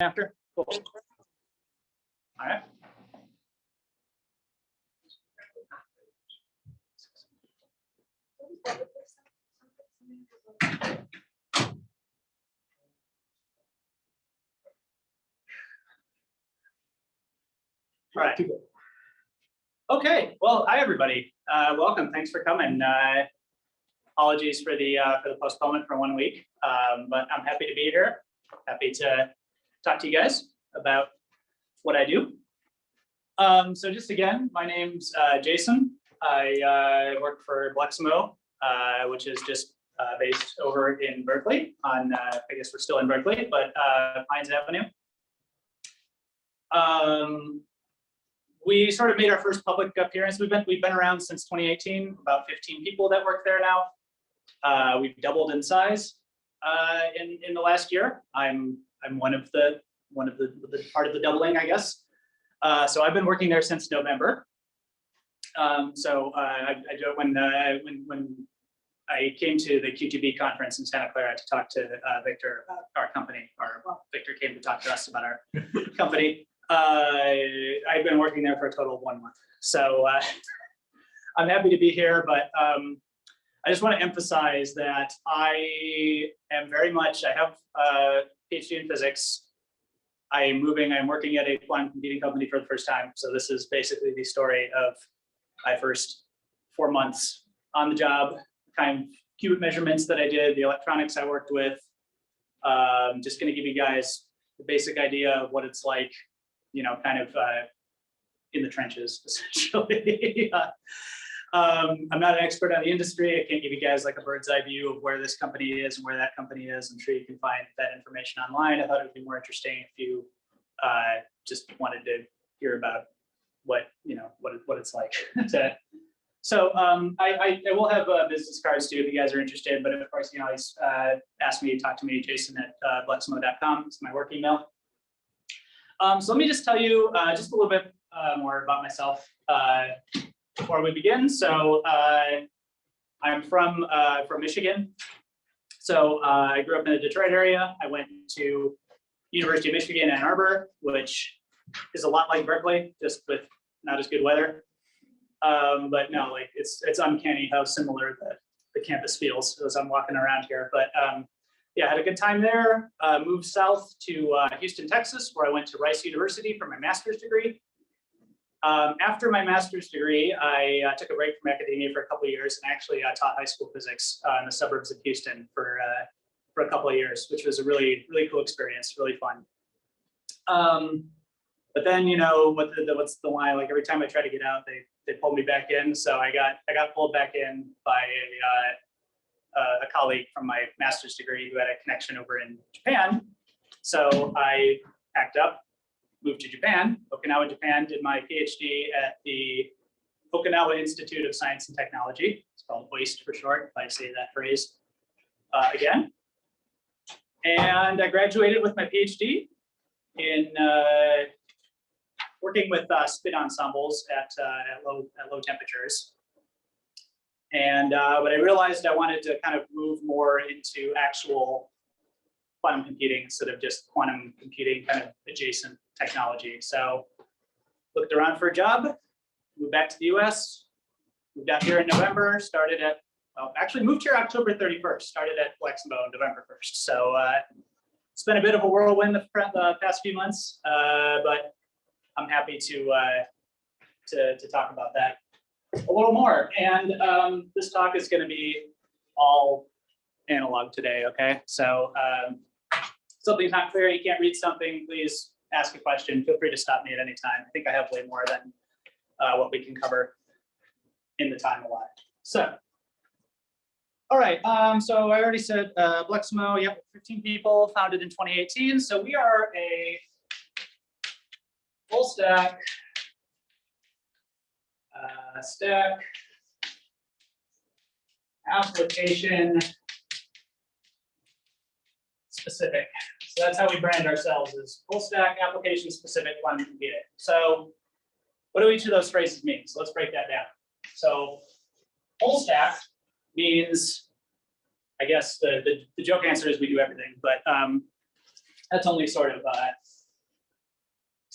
after? Cool. All right. All right. Okay. Well, hi everybody. Welcome. Thanks for coming. Apologies for the postponement for 1 week, but I'm happy to be here. Happy to talk to you guys about what I do. So just again, my name's Jason. I work for Bleximo, which is just based over in Berkeley. I guess we're still in Berkeley, but Pines Avenue. We sort of made our first public appearance. We've been around since 2018. About 15 people that work there now. We've doubled in size in the last year. I'm one of the part of the doubling, I guess. So I've been working there since November. When I came to the QTB conference in Santa Clara to talk to Victor about our company, Victor came to talk to us about our company. I've been working there for a total of 1 month. So I'm happy to be here, but I just want to emphasize that I am very much, I have a PhD in physics. I'm working at a quantum computing company for the first time. So this is basically the story of my first 4 months on the job, kind of qubit measurements that I did, the electronics I worked with. Just going to give you guys the basic idea of what it's like, kind of in the trenches, essentially. I'm not an expert on the industry. I can't give you guys like a bird's eye view of where this company is and where that company is. I'm sure you can find that information online. I thought it would be more interesting if you just wanted to hear about what it's like. So I will have business cards too if you guys are interested. But of course, always ask me, talk to me, Jason at bleximo.com. It's my work email. So let me just tell you just a little bit more about myself before we begin. So I'm from Michigan. So I grew up in the Detroit area. I went to University of Michigan, Ann Arbor, which is a lot like Berkeley, just with not as good weather. But no, like it's uncanny how similar the campus feels as I'm walking around here. But yeah, I had a good time there. Moved south to Houston, Texas, where I went to Rice University for my master's degree. After my master's degree, I took a break from academia for a couple of years and actually taught high school physics in the suburbs of Houston for a couple of years, which was a really, really cool experience, really fun. But then, what's the line? Like every time I try to get out, they pull me back in. So I got pulled back in by a colleague from my master's degree who had a connection over in Japan. So I packed up, moved to Japan, Okinawa, Japan, did my PhD at the Okinawa Institute of Science and Technology. It's called OIST for short, if I say that phrase again. And I graduated with my PhD in working with spin ensembles at low temperatures. And but I realized I wanted to kind of move more into actual quantum computing instead of just quantum computing kind of adjacent technology. So looked around for a job, moved back to the US, moved out here in November, actually moved here October 31st, started at Bleximo on November 1st. So it's been a bit of a whirlwind the past few months, but I'm happy to talk about that a little more. And this talk is going to be all analog today, okay? So something's not clear, you can't read something, please ask a question. Feel free to stop me at any time. I think I have way more than what we can cover in the time allotted. So, all right, so I already said Bleximo, yep, 15 people, founded in 2018. So we are a full stack application specific. So that's how we brand ourselves, is full stack application specific quantum computing. So what do each of those phrases mean? So let's break that down. So full stack means, I guess the joke answer is we do everything, but that's only sort of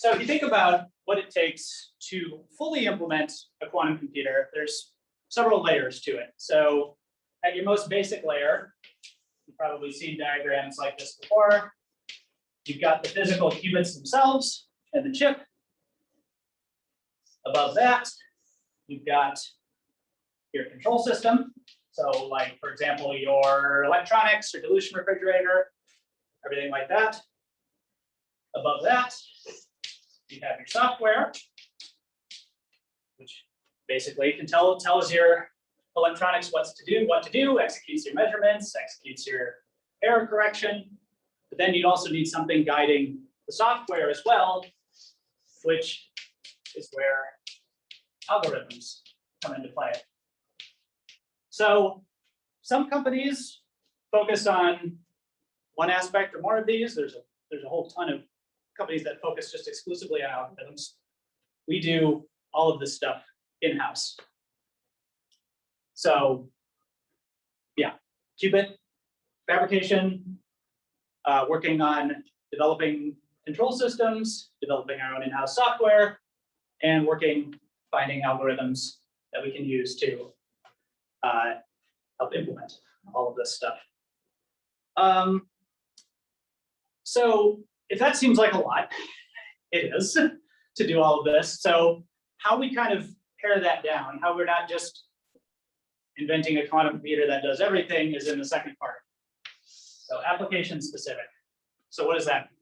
So if you think about what it takes to fully implement a quantum computer, there's several layers to it. So at your most basic layer, you've probably seen diagrams like this before. You've got the physical qubits themselves and the chip. Above that, you've got your control system. So like, for example, your electronics or dilution refrigerator, everything like that. Above that, you have your software, which basically can tells your electronics what to do, executes your measurements, executes your error correction. But then you'd also need something guiding the software as well, which is where algorithms come into play. So some companies focus on one aspect or more of these. There's a whole ton of companies that focus just exclusively on algorithms. We do all of this stuff in-house. So yeah, qubit fabrication, working on developing control systems, developing our own in-house software, and finding algorithms that we can use to help implement all of this stuff. So if that seems like a lot, it is to do all of this. So how we kind of pare that down, how we're not just inventing a quantum computer that does everything is in the second part. So application specific. So what does that mean?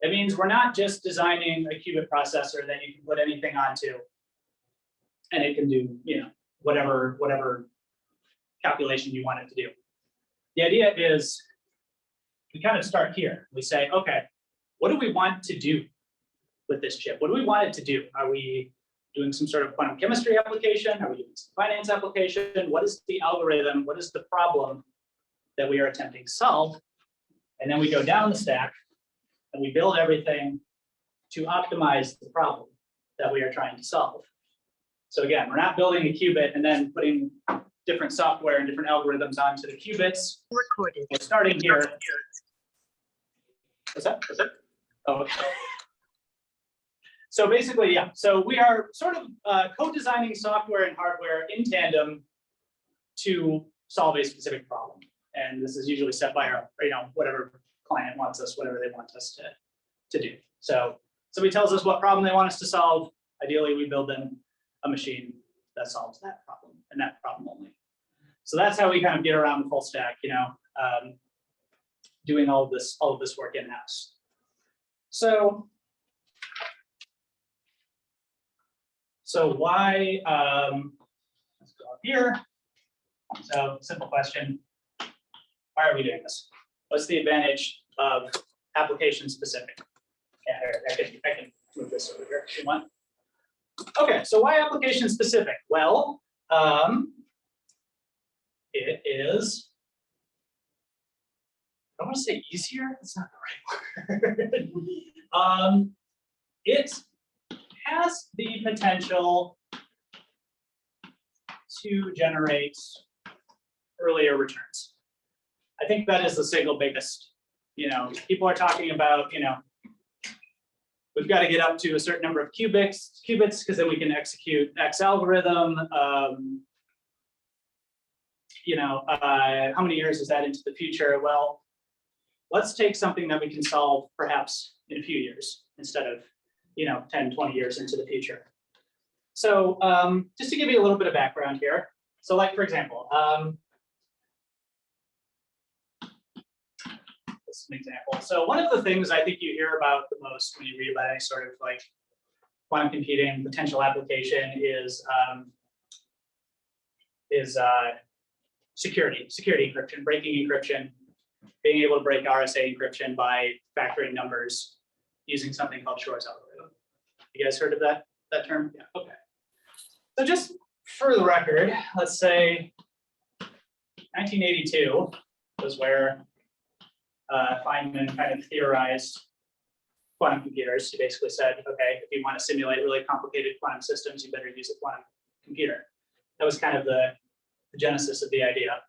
It means we're not just designing a qubit processor that you can put anything onto and it can do, whatever calculation you want it to do. The idea is we kind of start here. We say, okay, what do we want to do with this chip? What do we want it to do? Are we doing some sort of quantum chemistry application? Are we doing some finance application? What is the algorithm? What is the problem that we are attempting to solve? And then we go down the stack and we build everything to optimize the problem that we are trying to solve. So again, we're not building a qubit and then putting different software and different algorithms onto the qubits. Recorded. We're starting here. What's that? Oh, okay. So basically, yeah. So we are sort of co-designing software and hardware in tandem to solve a specific problem. And this is usually set by our, whatever client wants us, whatever they want us to do. So somebody tells us what problem they want us to solve. Ideally, we build them a machine that solves that problem and that problem only. So that's how we kind of get around the full stack, doing all of this work in-house. So why, let's go up here. So simple question, why are we doing this? What's the advantage of application specific? Yeah, I can move this over here if you want. Okay, so why application specific? Well, it is, I don't want to say easier, that's not the right word. It has the potential to generate earlier returns. I think that is the single biggest, people are talking about, we've got to get up to a certain number of qubits, because then we can execute X algorithm. How many years is that into the future? Well, let's take something that we can solve perhaps in a few years instead of 10, 20 years into the future. So just to give you a little bit of background here. So like, for example, this is an example. So one of the things I think you hear about the most when you read about any sort of like quantum computing potential application is security encryption, breaking encryption, being able to break RSA encryption by factoring numbers using something called Shor's algorithm. You guys heard of that term? Yeah, okay. So just for the record, let's say 1982 was where Feynman kind of theorized quantum computers. He basically said, okay, if you want to simulate really complicated quantum systems, you better use a quantum computer. That was kind of the genesis of the idea.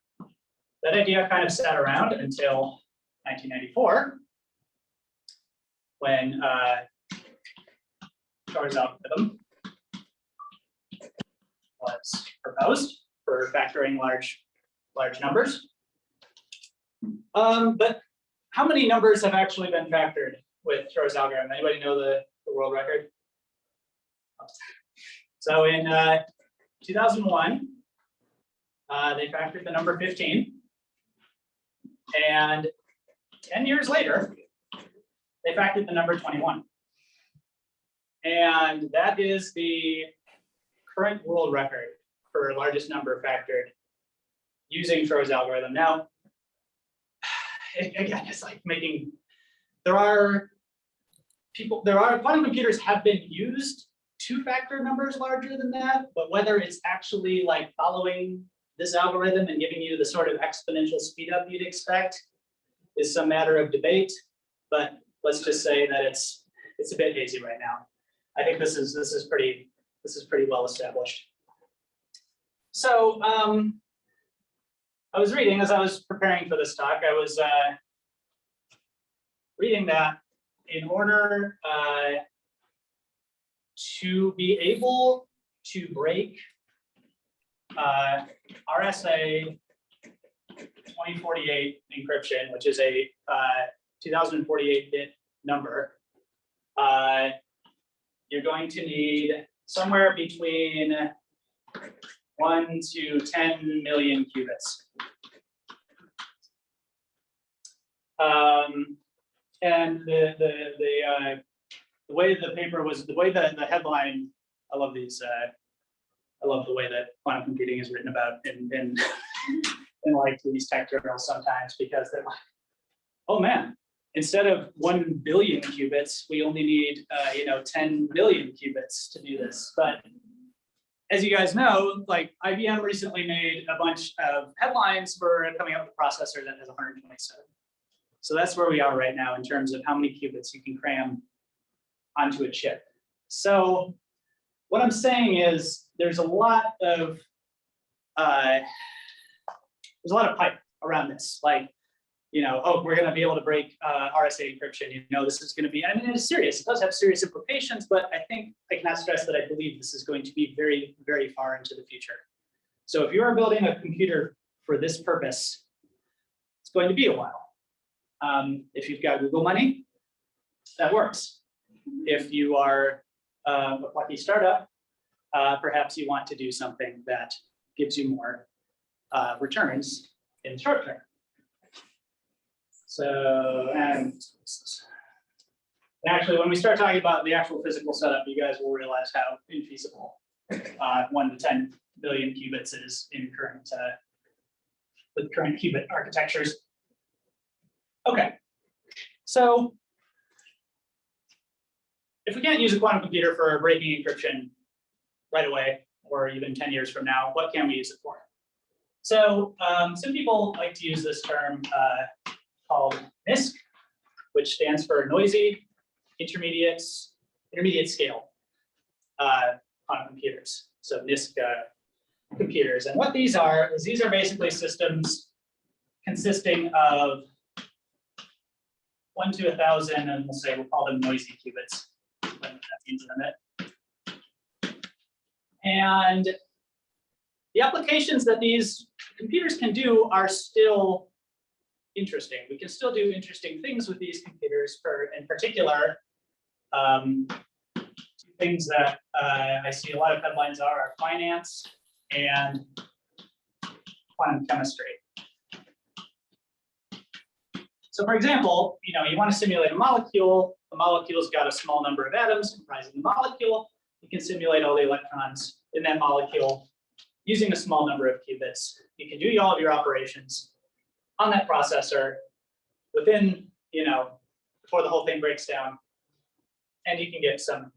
That idea kind of sat around until 1994, when Shor's algorithm was proposed for factoring large numbers. But how many numbers have actually been factored with Shor's algorithm? Anybody know the world record? So in 2001, they factored the number 15. And 10 years later, they factored the number 21. And that is the current world record for largest number factored using Shor's algorithm. Now, again, it's like quantum computers have been used to factor numbers larger than that, but whether it's actually like following this algorithm and giving you the sort of exponential speed up you'd expect is some matter of debate. But let's just say that it's a bit hazy right now. I think this is pretty well established. So I was reading as I was preparing for this talk. I was reading that in order to be able to break RSA 2048 encryption, which is a 2048-bit number, you're going to need somewhere between 1 to 10 million qubits. And the way the paper was, the way the headline, I love these. I love the way that quantum computing is written about in like these tech journals sometimes, because they're like, oh man, instead of 1 billion qubits, we only need 10 million qubits to do this. But as you guys know, like IBM recently made a bunch of headlines for coming out with a processor that has 127. So that's where we are right now in terms of how many qubits you can cram onto a chip. So what I'm saying is there's a lot of hype around this. Like, oh, we're going to be able to break RSA encryption. This is going to be, I mean, it's serious. It does have serious implications, but I think I cannot stress that I believe this is going to be very, very far into the future. So if you are building a computer for this purpose, it's going to be a while. If you've got Google money, that works. If you are a lucky startup, perhaps you want to do something that gives you more returns in the short term. So, and actually, when we start talking about the actual physical setup, you guys will realize how infeasible 1 to 10 billion qubits is in with current qubit architectures. Okay, so if we can't use a quantum computer for breaking encryption right away, or even 10 years from now, what can we use it for? So some people like to use this term called NISQ, which stands for Noisy Intermediate Scale quantum computers. So NISQ computers. And what these are is these are basically systems consisting of 1 to 1,000, and we'll call them noisy qubits. That means in a bit. And the applications that these computers can do are still interesting. We can still do interesting things with these computers. In particular, things that I see a lot of headlines are finance and quantum chemistry. So for example, you want to simulate a molecule. The molecule's got a small number of atoms comprising the molecule. You can simulate all the electrons in that molecule using a small number of qubits. You can do all of your operations on that processor within, before the whole thing breaks down, and you can get some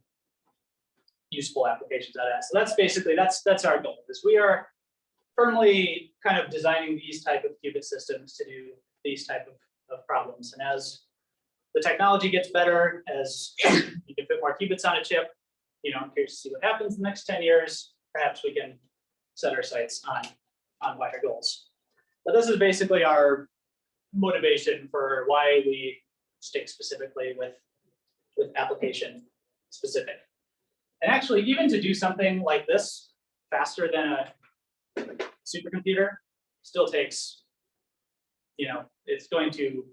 useful applications out of that. So that's basically, that's our goal, is we are firmly kind of designing these type of qubit systems to do these type of problems. And as the technology gets better, as you can fit more qubits on a chip, I'm curious to see what happens in the next 10 years. Perhaps we can set our sights on wider goals. But this is basically our motivation for why we stick specifically with application specific. And actually, even to do something like this faster than a supercomputer still takes, it's going to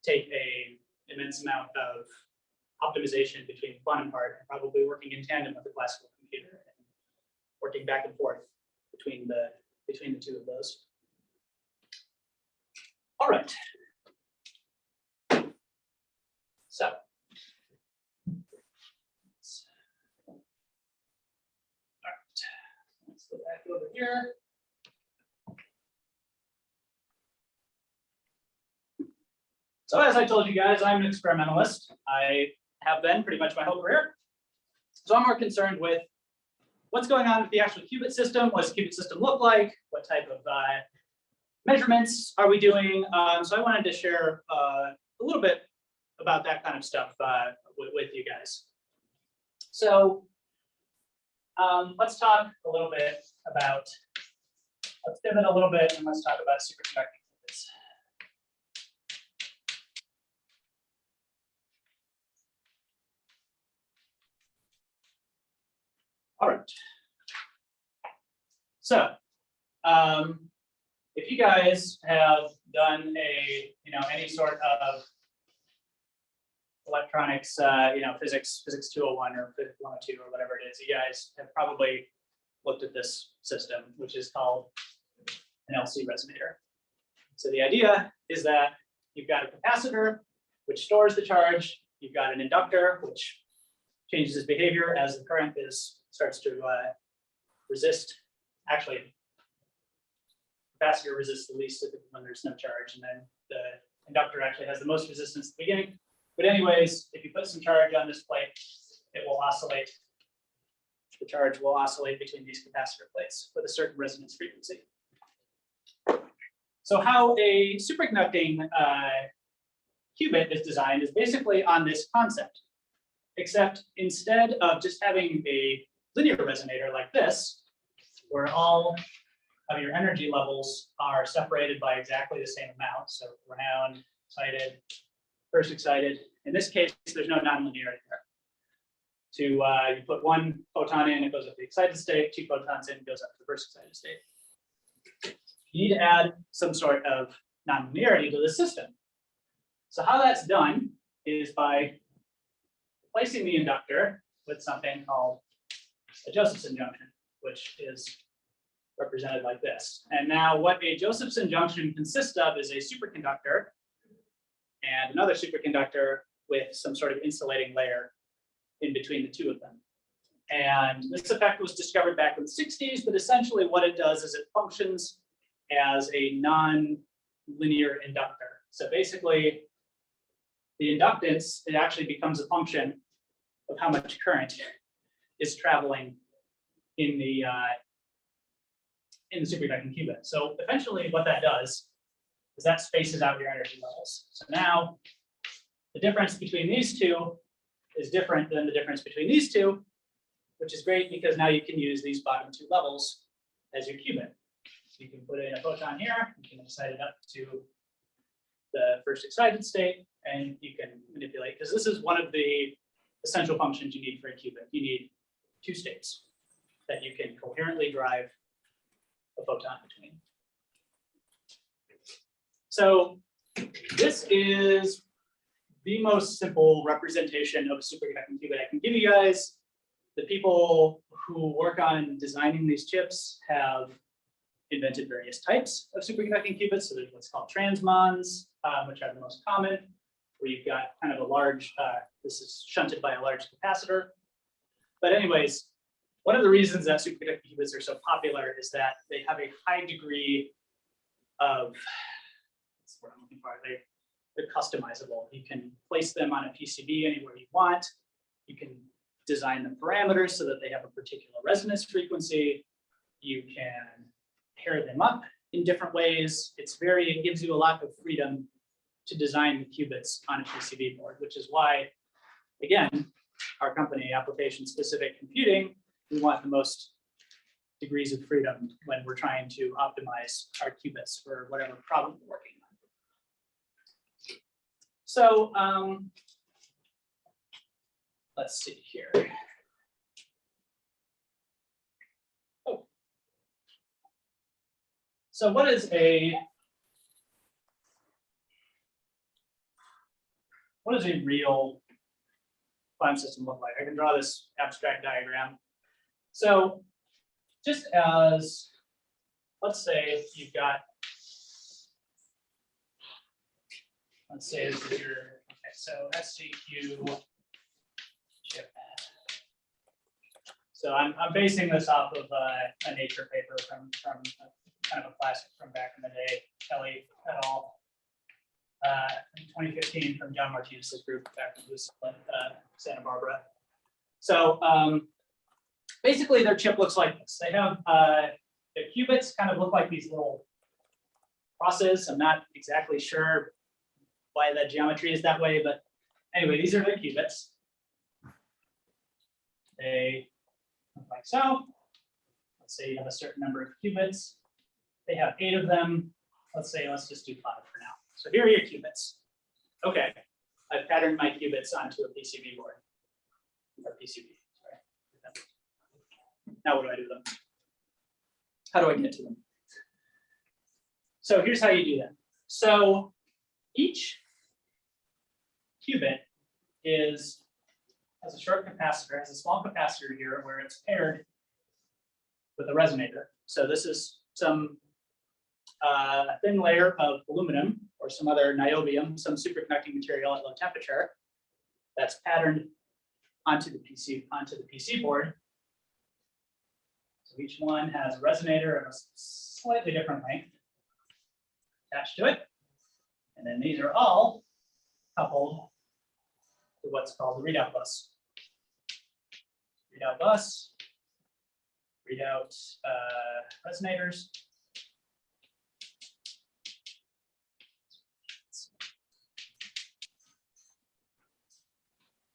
take an immense amount of optimization between the quantum part and probably working in tandem with the classical computer and working back and forth between the two of those. All right. So let's go back over here. So as I told you guys, I'm an experimentalist. I have been pretty much my whole career. So I'm more concerned with what's going on with the actual qubit system. What does the qubit system look like? What type of measurements are we doing? So I wanted to share a little bit about that kind of stuff with you guys. So let's talk a little bit about, let's pivot a little bit and let's talk about superconducting qubits. All right. So if you guys have done any sort of electronics, physics 201 or physics 102 or whatever it is, you guys have probably looked at this system, which is called an LC resonator. So the idea is that you've got a capacitor, which stores the charge. You've got an inductor, which changes its behavior as the current starts to resist. Actually, capacitor resists the least when there's no charge, and then the inductor actually has the most resistance at the beginning. But anyways, if you put some charge on this plate, it will oscillate. The charge will oscillate between these capacitor plates with a certain resonance frequency. So how a superconducting qubit is designed is basically on this concept, except instead of just having a linear resonator like this, where all of your energy levels are separated by exactly the same amount. So ground, excited, first excited. In this case, there's no nonlinearity there. You put one photon in, it goes up to the excited state, 2 photons in, it goes up to the first excited state. You need to add some sort of nonlinearity to the system. So how that's done is by replacing the inductor with something called a Josephson junction, which is represented like this. And now what a Josephson junction consists of is a superconductor and another superconductor with some sort of insulating layer in between the two of them. And this effect was discovered back in the 60s, but essentially what it does is it functions as a non-linear inductor. So basically, the inductance, it actually becomes a function of how much current is traveling in the superconducting qubit. So eventually what that does is that spaces out your energy levels. So now the difference between these two is different than the difference between these two, which is great because now you can use these bottom two levels as your qubit. So you can put in a photon here, you can excite it up to the first excited state, and you can manipulate, because this is one of the essential functions you need for a qubit. You need 2 states that you can coherently drive a photon between. So this is the most simple representation of a superconducting qubit I can give you guys. The people who work on designing these chips have invented various types of superconducting qubits. So there's what's called transmons, which are the most common, where you've got kind of a large, this is shunted by a large capacitor. But anyways, one of the reasons that superconducting qubits are so popular is that they have a high degree of, that's what I'm looking for, they're customizable. You can place them on a PCB anywhere you want. You can design the parameters so that they have a particular resonance frequency. You can pair them up in different ways. It gives you a lot of freedom to design the qubits on a PCB board, which is why, again, our company, Application Specific Computing, we want the most degrees of freedom when we're trying to optimize our qubits for whatever problem we're working on. So let's see here. So what is a real quantum system look like? I can draw this abstract diagram. So just as, let's say you've got, let's say this is your, okay, so SCQ chip. So I'm basing this off of a Nature paper from kind of a classic from back in the day, Kelly et al. In 2015 from John Martinez's group back in Santa Barbara. So basically their chip looks like this. They have the qubits kind of look like these little crosses. I'm not exactly sure why the geometry is that way, but anyway, these are the qubits. They look like so. Let's say you have a certain number of qubits. They have 8 of them. Let's just do 5 for now. So here are your qubits. Okay, I've patterned my qubits onto a PCB board, or PCB, sorry. Now what do I do with them? How do I get to them? So here's how you do that. So each qubit has a short capacitor, has a small capacitor here where it's paired with a resonator. So this is some thin layer of aluminum or some other niobium, some superconducting material at low temperature that's patterned onto the PC board. So each one has a resonator of a slightly different length attached to it. And then these are all coupled to what's called the readout bus. Readout bus, readout resonators.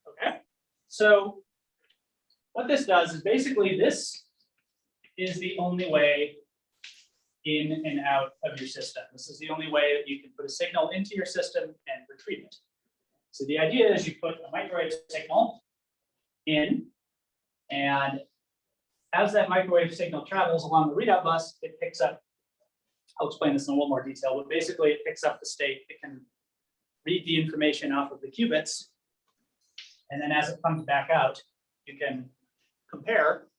Okay, so what this does is basically this is the only way in and out of your system. This is the only way that you can put a signal into your system and retrieve it. So the idea is you put a microwave signal in, and as that microwave signal travels along the readout bus, it picks up, I'll explain this in a little more detail, but basically it picks up the state. It can read the information off of the qubits, and then as it comes back out, you can compare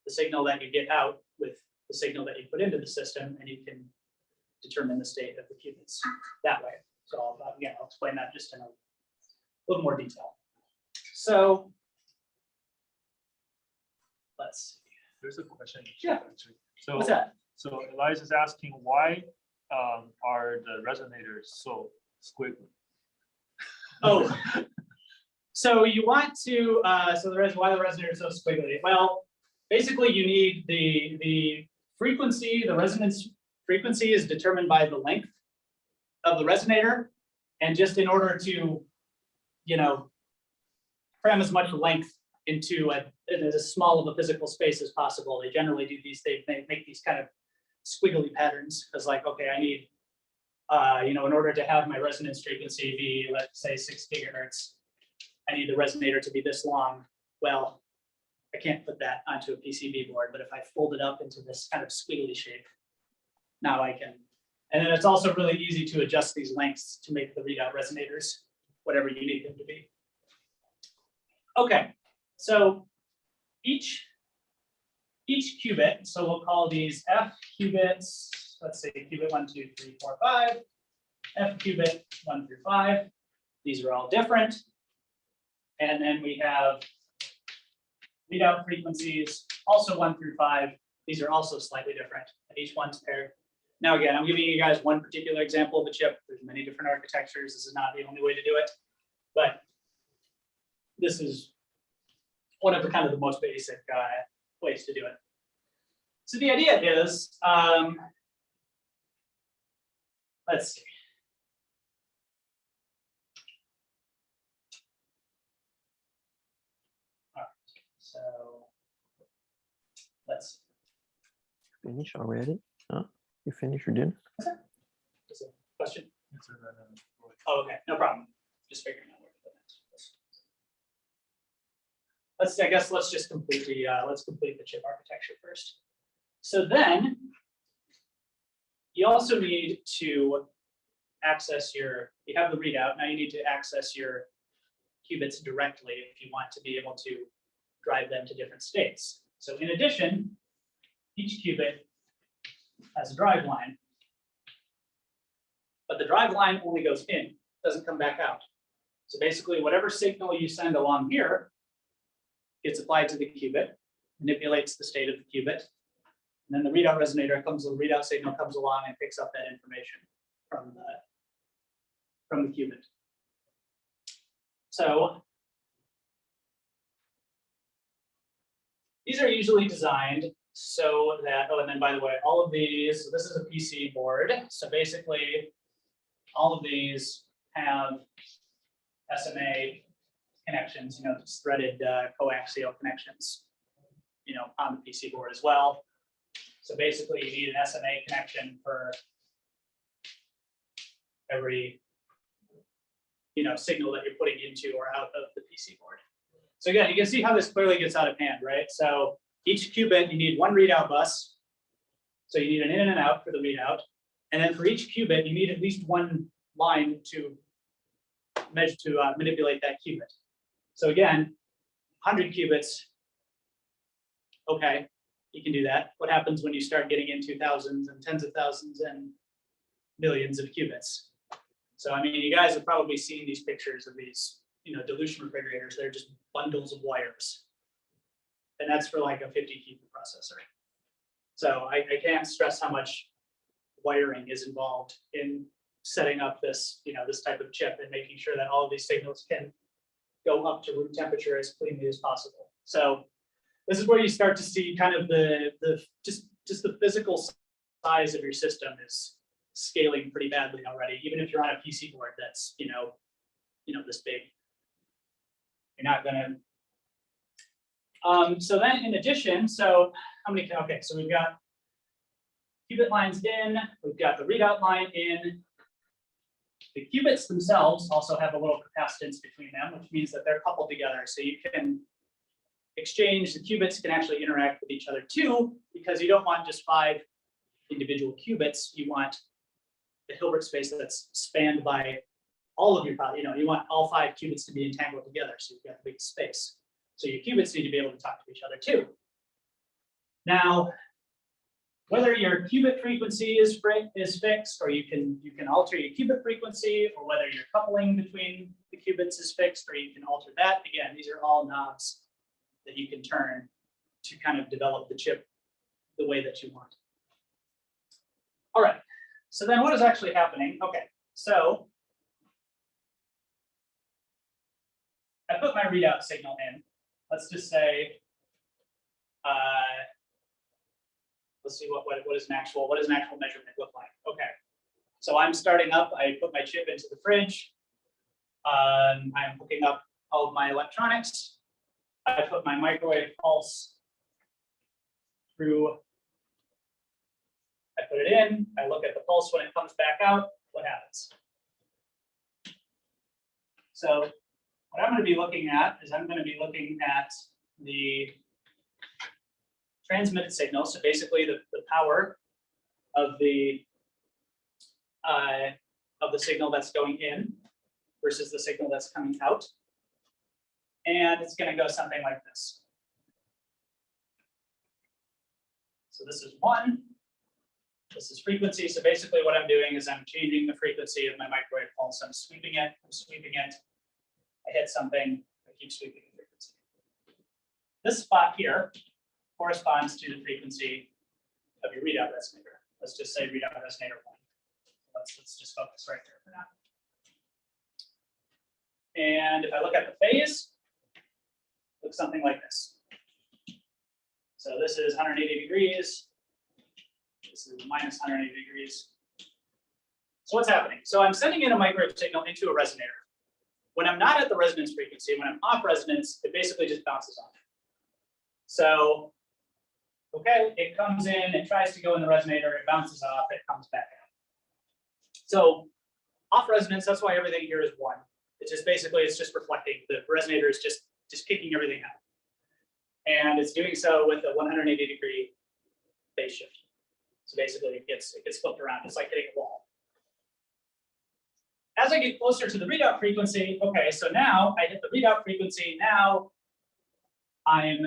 the signal that you get out with the signal that you put into the system, and you can determine the state of the qubits that way. So again, I'll explain that just in a little more detail. So let's see. There's a question. Yeah. So, what's that? So Eliza's asking why are the resonators so squiggly? Oh, so you want to, so why the resonator is so squiggly? Well, basically you need the frequency, the resonance frequency is determined by the length of the resonator. And just in order to, cram as much length into as small of a physical space as possible, they generally do these, they make these kind of squiggly patterns. Because like, okay, I need, in order to have my resonance frequency be, let's say 6 gigahertz, I need the resonator to be this long. Well, I can't put that onto a PCB board, but if I fold it up into this kind of squiggly shape, now I can. And then it's also really easy to adjust these lengths to make the readout resonators whatever you need them to be. Okay, so each qubit, so we'll call these F qubits, let's say qubit 1, 2, 3, 4, 5, F qubit 1 through 5. These are all different. And then we have readout frequencies, also 1 through 5. These are also slightly different, and each one's paired. Now, again, I'm giving you guys one particular example of a chip. There's many different architectures. This is not the only way to do it, but this is one of the kind of the most basic ways to do it. So the idea is, let's see. All right, so let's finish already? Huh? You finished your dinner? Is there a question? Oh, okay, no problem. Just figuring out where to put that. I guess let's just complete the chip architecture first. So then You also need to access you have the readout, now you need to access your qubits directly if you want to be able to drive them to different states. So in addition, each qubit has a drive line, but the drive line only goes in, doesn't come back out. So basically, whatever signal you send along here gets applied to the qubit, manipulates the state of the qubit, and then the readout signal comes along and picks up that information from the qubit. So these are usually designed so that, oh, and then by the way, all of these, so this is a PC board. So basically, all of these have SMA connections, just threaded coaxial connections, on the PC board as well. So basically, you need an SMA connection for every signal that you're putting into or out of the PC board. So again, you can see how this clearly gets out of hand, right? So each qubit, you need one readout bus. So you need an in and an out for the readout. And then for each qubit, you need at least one line to manipulate that qubit. So again, 100 qubits, okay, you can do that. What happens when you start getting into thousands and tens of thousands and millions of qubits? So, I mean, you guys have probably seen these pictures of these, dilution refrigerators. They're just bundles of wires. And that's for like a 50 qubit processor. So I can't stress how much wiring is involved in setting up this, this type of chip and making sure that all of these signals can go up to room temperature as cleanly as possible. So this is where you start to see kind of just the physical size of your system is scaling pretty badly already. Even if you're on a PC board that's this big, you're not gonna. So then in addition, so how many? Okay, so we've got qubit lines in, we've got the readout line in. The qubits themselves also have a little capacitance between them, which means that they're coupled together. So you can exchange, the qubits can actually interact with each other too, because you don't want just 5 individual qubits. You want the Hilbert space that's spanned by all of your, you want all 5 qubits to be entangled together. So you've got the big space. So your qubits need to be able to talk to each other too. Now, whether your qubit frequency is fixed, or you can alter your qubit frequency, or whether your coupling between the qubits is fixed, or you can alter that. Again, these are all knobs that you can turn to kind of develop the chip the way that you want. All right. So then, what is actually happening? Okay. So I put my readout signal in. Let's just say. Let's see what does an actual measurement look like? Okay, so I'm starting up. I put my chip into the fridge. I'm hooking up all of my electronics. I put my microwave pulse through. I put it in. I look at the pulse when it comes back out. What happens? So what I'm going to be looking at is I'm going to be looking at the transmitted signal, so basically the power of the signal that's going in versus the signal that's coming out, and it's going to go something like this. So this is 1. This is frequency. So basically, what I'm doing is I'm changing the frequency of my microwave pulse. I'm sweeping it. I'm sweeping it. I hit something. I keep sweeping the frequency. This spot here corresponds to the frequency of your readout resonator. Let's just say readout resonator 1. Let's just focus right there for now. And if I look at the phase, it looks something like this. So this is 180 degrees. This is minus 180 degrees. So what's happening? So I'm sending in a microwave signal into a resonator. When I'm not at the resonance frequency, when I'm off resonance, it basically just bounces off. So okay, it comes in, it tries to go in the resonator, it bounces off, it comes back out. So off resonance, that's why everything here is 1. It's just basically, it's just reflecting. The resonator is just kicking everything out. And it's doing so with a 180 degree phase shift. So basically it gets flipped around. It's like hitting a wall. As I get closer to the readout frequency, okay, so now I hit the readout frequency. Now I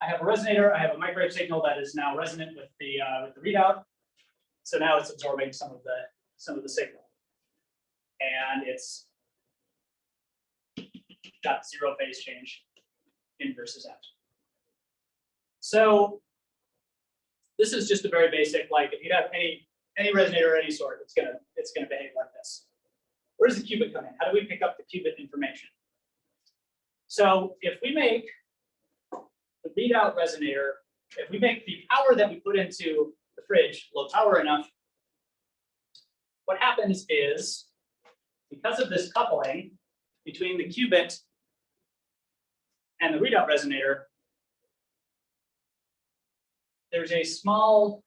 have a resonator. I have a microwave signal that is now resonant with the readout. So now it's absorbing some of the signal, and it's got 0 phase change in versus out. So this is just a very basic, like if you have any resonator of any sort, it's gonna behave like this. Where does the qubit come in? How do we pick up the qubit information? So if we make the readout resonator, if we make the power that we put into the fridge low power enough, what happens is, because of this coupling between the qubit and the readout resonator, there's a small,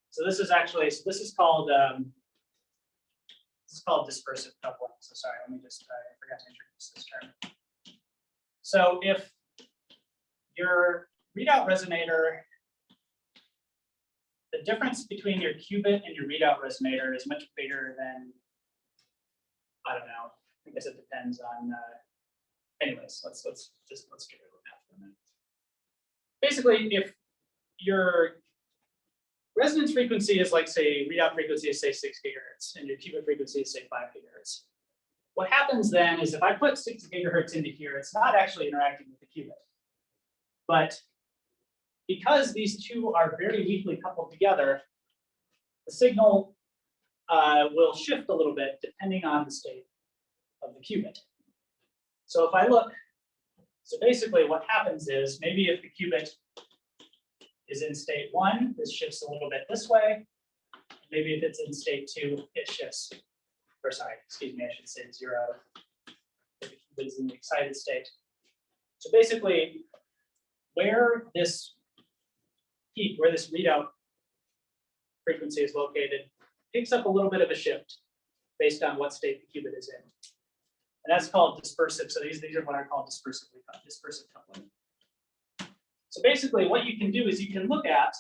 so this is called dispersive coupling. So sorry, let me just, I forgot to introduce this term. So if your readout resonator, the difference between your qubit and your readout resonator is much bigger than, I don't know, I guess it depends on, anyways, let's get rid of that for a minute. Basically, if your resonance frequency is like, say, readout frequency is say 6 gigahertz, and your qubit frequency is say 5 gigahertz. What happens then is if I put 6 gigahertz into here, it's not actually interacting with the qubit. But because these two are very weakly coupled together, the signal will shift a little bit depending on the state of the qubit. So if I look, so basically what happens is maybe if the qubit is in state 1, this shifts a little bit this way. Maybe if it's in state 2, it shifts, or sorry, excuse me, I should say 0. If the qubit is in the excited state. So basically, where this peak, where this readout frequency is located, picks up a little bit of a shift based on what state the qubit is in. And that's called dispersive. So these are what are called dispersive coupling. So basically what you can do is you can look at,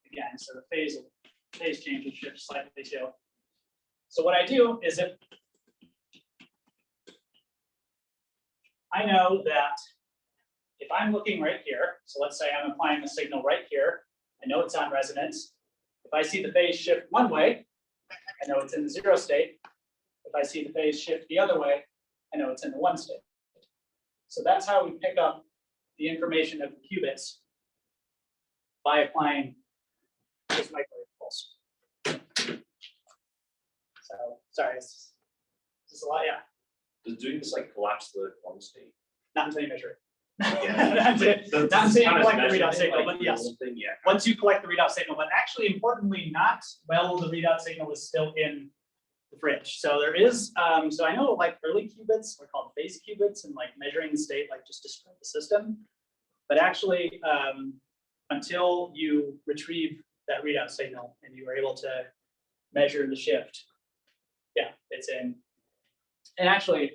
again, so the phase change will shift slightly too. So what I do is if I know that if I'm looking right here, so let's say I'm applying the signal right here, I know it's on resonance. If I see the phase shift one way, I know it's in the 0 state. If I see the phase shift the other way, I know it's in the 1 state. So that's how we pick up the information of the qubits by applying this microwave pulse. So sorry, it's just a lot, yeah. Does doing this like collapse the quantum state? Not until you measure it. Yeah. Not until you collect the readout signal, but yes. Yeah. Once you collect the readout signal, but actually importantly, not while the readout signal is still in the fridge. So there is, so I know like early qubits are called phase qubits and like measuring the state, like just describe the system. But actually, until you retrieve that readout signal and you are able to measure the shift, yeah, it's in. And actually,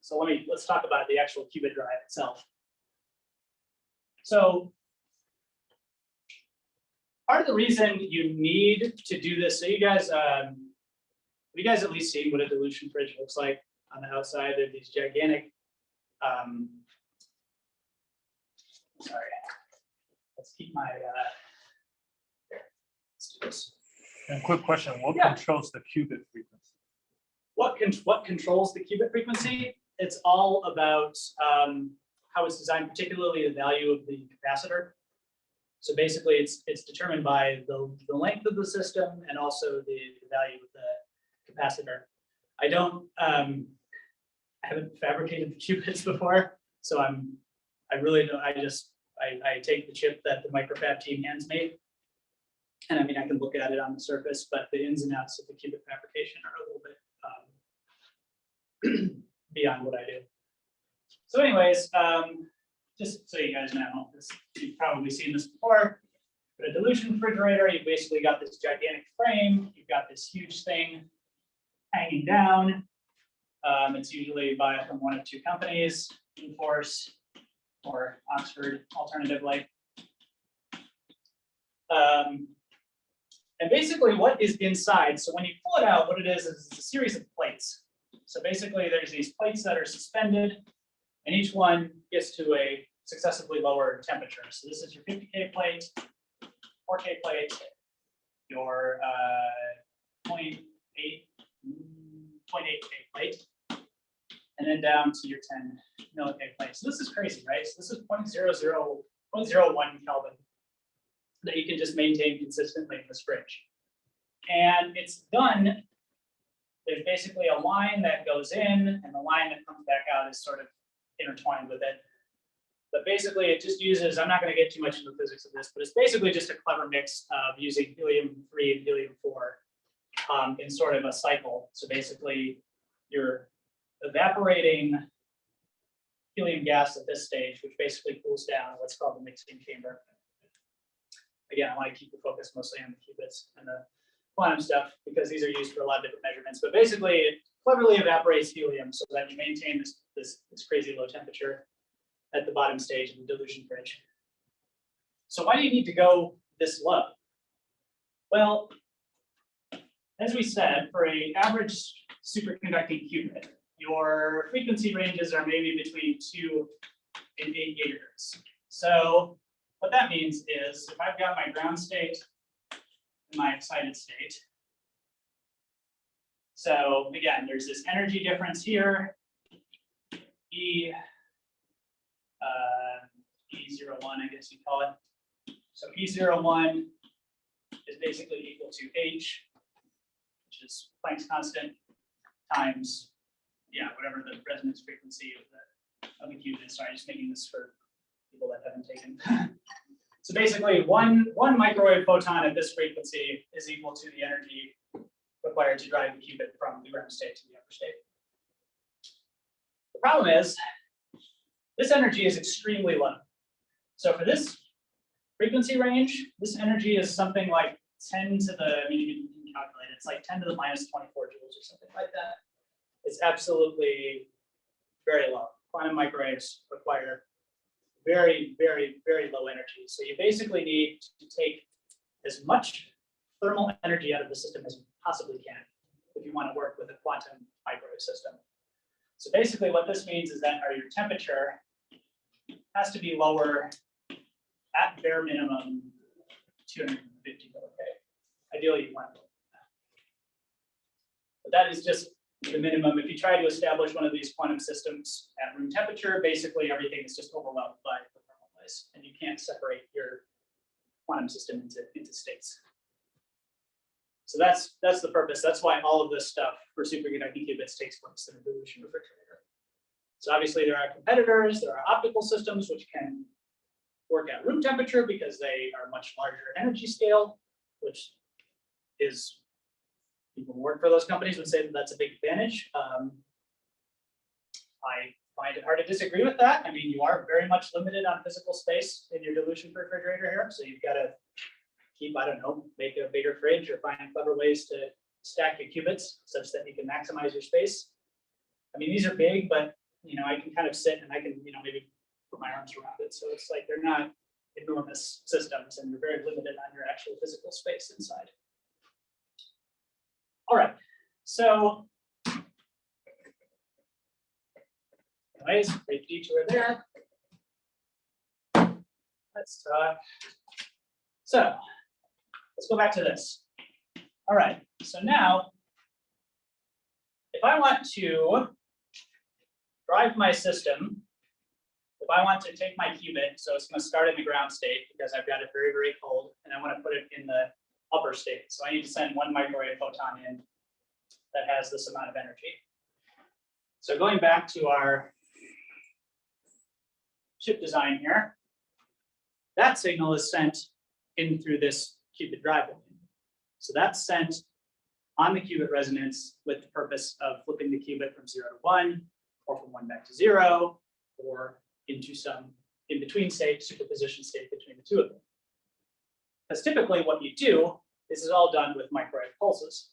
so let's talk about the actual qubit drive itself. So part of the reason you need to do this, so you guys, have you guys at least seen what a dilution fridge looks like on the outside? They're these gigantic, sorry, let's keep my, here, let's do this. And quick question, what Yeah. controls the qubit frequency? What controls the qubit frequency? It's all about how it's designed, particularly the value of the capacitor. So basically, it's determined by the length of the system and also the value of the capacitor. I haven't fabricated the qubits before, so I really don't. I take the chip that the microfab team hands me, and I mean I can look at it on the surface, but the ins and outs of the qubit fabrication are a little bit beyond what I do. So anyways, just so you guys know, you've probably seen this before, but a dilution refrigerator, you basically got this gigantic frame, you've got this huge thing hanging down. It's usually from one of 2 companies, Inforce or Oxford alternatively. And basically what is inside, so when you pull it out, what it is a series of plates. So basically there's these plates that are suspended, and each one gets to a successively lower temperature. So this is your 50K plate, 4K plate, your 0.8K plate, and then down to your 10 milli K plate. So this is crazy, right? So this is 0.01 Kelvin that you can just maintain consistently in this fridge. And it's done, there's basically a line that goes in, and the line that comes back out is sort of intertwined with it. But basically it just uses, I'm not going to get too much into the physics of this, but it's basically just a clever mix of using helium-3 and helium-4 in sort of a cycle. So basically you're evaporating helium gas at this stage, which basically cools down what's called the mixing chamber. Again, I want to keep the focus mostly on the qubits and the quantum stuff because these are used for a lot of different measurements. But basically, it cleverly evaporates helium so that you maintain this crazy low temperature at the bottom stage of the dilution fridge. So why do you need to go this low? Well, as we said, for an average superconducting qubit, your frequency ranges are maybe between 2 and 8 gigahertz. So what that means is if I've got my ground state and my excited state, so again, there's this energy difference here, E01, I guess you call it. So E01 is basically equal to H, which is Planck's constant, times, whatever the resonance frequency of the qubit is. Sorry, I'm just making this for people that haven't taken. So basically, one microwave photon at this frequency is equal to the energy required to drive the qubit from the ground state to the upper state. The problem is, this energy is extremely low. So for this frequency range, this energy is something like 10 to the, I mean, you can calculate it, it's like 10 to the minus 24 joules or something like that. It's absolutely very low. Quantum microwaves require very, very, very low energy. So you basically need to take as much thermal energy out of the system as you possibly can if you want to work with a quantum microwave system. So basically what this means is that your temperature has to be lower at bare minimum 250 milli. Ideally you want to. But that is just the minimum. If you try to establish one of these quantum systems at room temperature, basically everything is just overwhelmed by the thermal noise, and you can't separate your quantum system into states. So that's the purpose. That's why all of this stuff for superconducting qubits takes place in a dilution refrigerator. So obviously there are competitors, there are optical systems which can work at room temperature because they are much larger energy scale, which is, people who work for those companies would say that that's a big advantage. I find it hard to disagree with that. I mean, you are very much limited on physical space in your dilution refrigerator here. So you've got to keep, I don't know, make a bigger fridge or find clever ways to stack your qubits such that you can maximize your space. I mean, these are big, but I can kind of sit and I can, maybe put my arms around it. So it's like they're not enormous systems and you're very limited on your actual physical space inside. All right, so anyways, great detour there. Let's talk. So let's go back to this. All right, so now if I want to drive my system, if I want to take my qubit, so it's going to start in the ground state because I've got it very, very cold, and I want to put it in the upper state. So I need to send one microwave photon in that has this amount of energy. So going back to our chip design here, that signal is sent in through this qubit drive domain. So that's sent on the qubit resonance with the purpose of flipping the qubit from 0 to 1, or from 1 back to 0, or into some in-between state, superposition state between the two of them. Because typically what you do, this is all done with microwave pulses.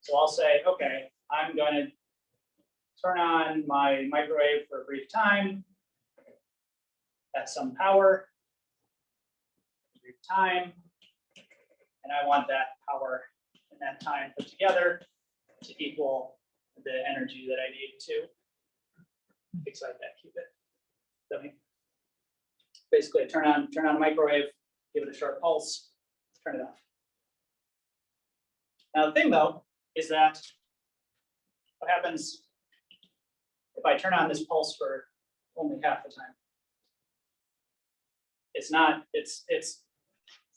So I'll say, okay, I'm going to turn on my microwave for a brief time at some power, brief time, And I want that power and that time put together to equal the energy that I need to excite that qubit. So basically, I turn on a microwave, give it a short pulse, turn it off. Now the thing though is that what happens if I turn on this pulse for only half the time? It's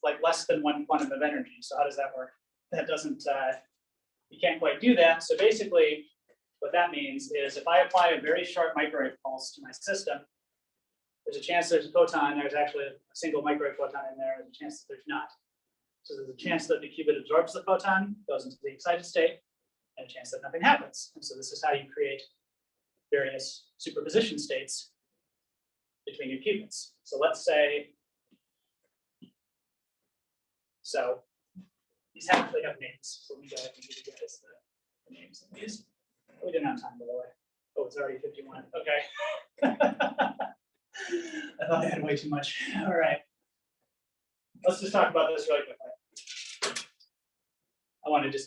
like less than 1 quantum of energy. So how does that work? That doesn't, you can't quite do that. So basically what that means is if I apply a very short microwave pulse to my system, there's a chance there's a photon, there's actually a single microwave photon in there, there's a chance that there's not. So there's a chance that the qubit absorbs the photon, goes into the excited state, and a chance that nothing happens. And so this is how you create various superposition states between your qubits. So let's say, so these actually have names. So let me go ahead and give you guys the names of these. We didn't have time, by the way. Oh, it's already 51. Okay. I thought I had way too much. All right. Let's just talk about this really quickly. I want to